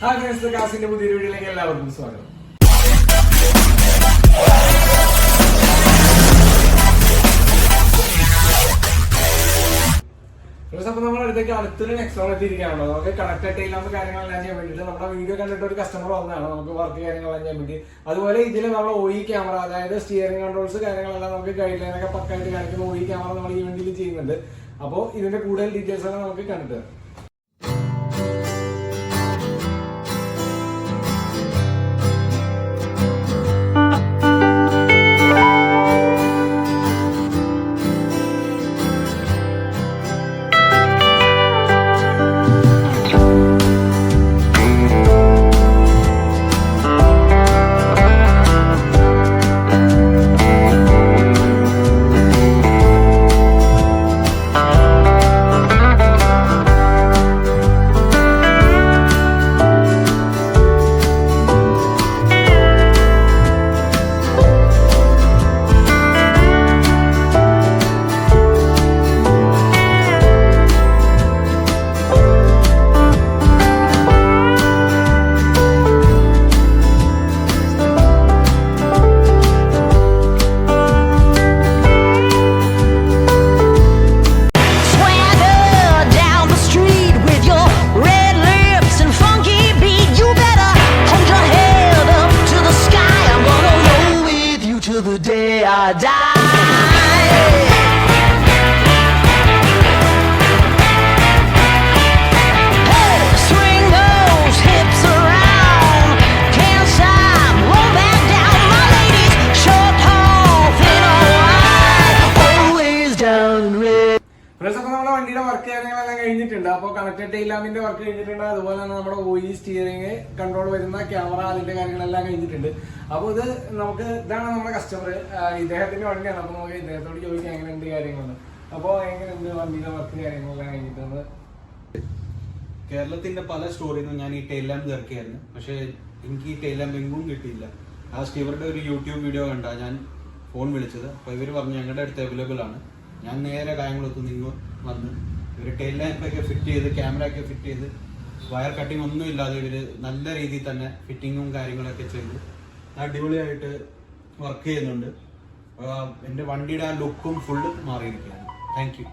Hi friends, കാസിന്റെ പുതിയൊരു വീഡിയോയിലേക്ക് എല്ലാവർക്കും സ്വാഗതം. അപ്പൊ നമ്മുടെ അടുത്തേക്ക് അടുത്തൊരു നെക്സോൺ എത്തിയിരിക്കാനുണ്ടോ. നമുക്ക് കണക്ട് ഇല്ലാത്ത കാര്യങ്ങളെല്ലാം ചെയ്യാൻ വേണ്ടിയിട്ട് നമ്മുടെ വീഡിയോ കണ്ടിട്ട് ഒരു കസ്റ്റമർ വന്നതാണ് നമുക്ക് വർക്ക് കാര്യങ്ങളെല്ലാം ചെയ്യാൻ വേണ്ടി. അതുപോലെ ഇതിൽ നമ്മൾ OE ക്യാമറ, അതായത് സ്റ്റിയറിംഗ് കൺട്രോൾസ് കാര്യങ്ങളെല്ലാം നമുക്ക് ഗൈഡ് ലൈനൊക്കെ പക്കായിട്ട് കാണിക്കുന്ന OE ക്യാമറ നമ്മൾ ഈ വണ്ടിയിൽ ചെയ്യുന്നുണ്ട്. അപ്പോൾ ഇതിന്റെ കൂടുതൽ ഡീറ്റെയിൽസ് ഒക്കെ നമുക്ക് കണ്ടിട്ട് the day I die. Hey, swing those hips around, can't stop, roll back down. My ladies, short, tall, thin or wide, always down in red. Friends, അപ്പൊ നമ്മുടെ വണ്ടിയുടെ വർക്ക് കാര്യങ്ങളെല്ലാം കഴിഞ്ഞിട്ടുണ്ട്. അപ്പോൾ കണക്റ്റഡ് ടൈലാമിന്റെ വർക്ക് കഴിഞ്ഞിട്ടുണ്ട്. അതുപോലെ തന്നെ നമ്മുടെ OE സ്റ്റിയറിംഗ് കൺട്രോൾ വരുന്ന ക്യാമറ, അതിന്റെ കാര്യങ്ങളെല്ലാം കഴിഞ്ഞിട്ടുണ്ട്. അപ്പോൾ ഇതാണ് നമ്മുടെ കസ്റ്റമർ, ഇദ്ദേഹത്തിന്റെ വണ്ടിയാണ്. അപ്പൊ നമുക്ക് ഇദ്ദേഹത്തോട് ചോദിക്കാൻ എങ്ങനെയുണ്ട് കാര്യങ്ങളാണ്. അപ്പോൾ എങ്ങനെയുണ്ട് വണ്ടിയുടെ വർക്ക് കാര്യങ്ങളെല്ലാം കഴിഞ്ഞിട്ടുണ്ട്? കേരളത്തിന്റെ പല സ്റ്റോറിൽ നിന്നും ഞാൻ ഈ ടെയിൽ ലാമ്പ് ഇറക്കിയായിരുന്നു. പക്ഷേ എനിക്ക് ഈ ടെയിൽ ലാമ്പ് എങ്ങും കിട്ടിയില്ല. ലാസ്റ്റ് ഇവരുടെ ഒരു യൂട്യൂബ് വീഡിയോ കണ്ടാ ഞാൻ ഫോൺ വിളിച്ചത്. അപ്പോൾ ഇവർ പറഞ്ഞു ഞങ്ങളുടെ അടുത്ത് അവൈലബിൾ ആണ്. ഞാൻ നേരെ കായംകുളത്ത് നിന്ന് വന്ന് ഇവർ ടെയിൽ ലാമ്പൊക്കെ ഫിറ്റ് ചെയ്ത്, ക്യാമറ ഒക്കെ ഫിറ്റ് ചെയ്ത്, വയർ കട്ടിങ് ഒന്നും ഇല്ലാതെ ഇവർ നല്ല രീതിയിൽ തന്നെ ഫിറ്റിങ്ങും കാര്യങ്ങളൊക്കെ ചെയ്ത് അടിപൊളിയായിട്ട് വർക്ക് ചെയ്യുന്നുണ്ട്. എൻ്റെ വണ്ടിയുടെ ആ ലുക്കും ഫുള്ള് മാറിയിരിക്കുകയാണ്. Thank you.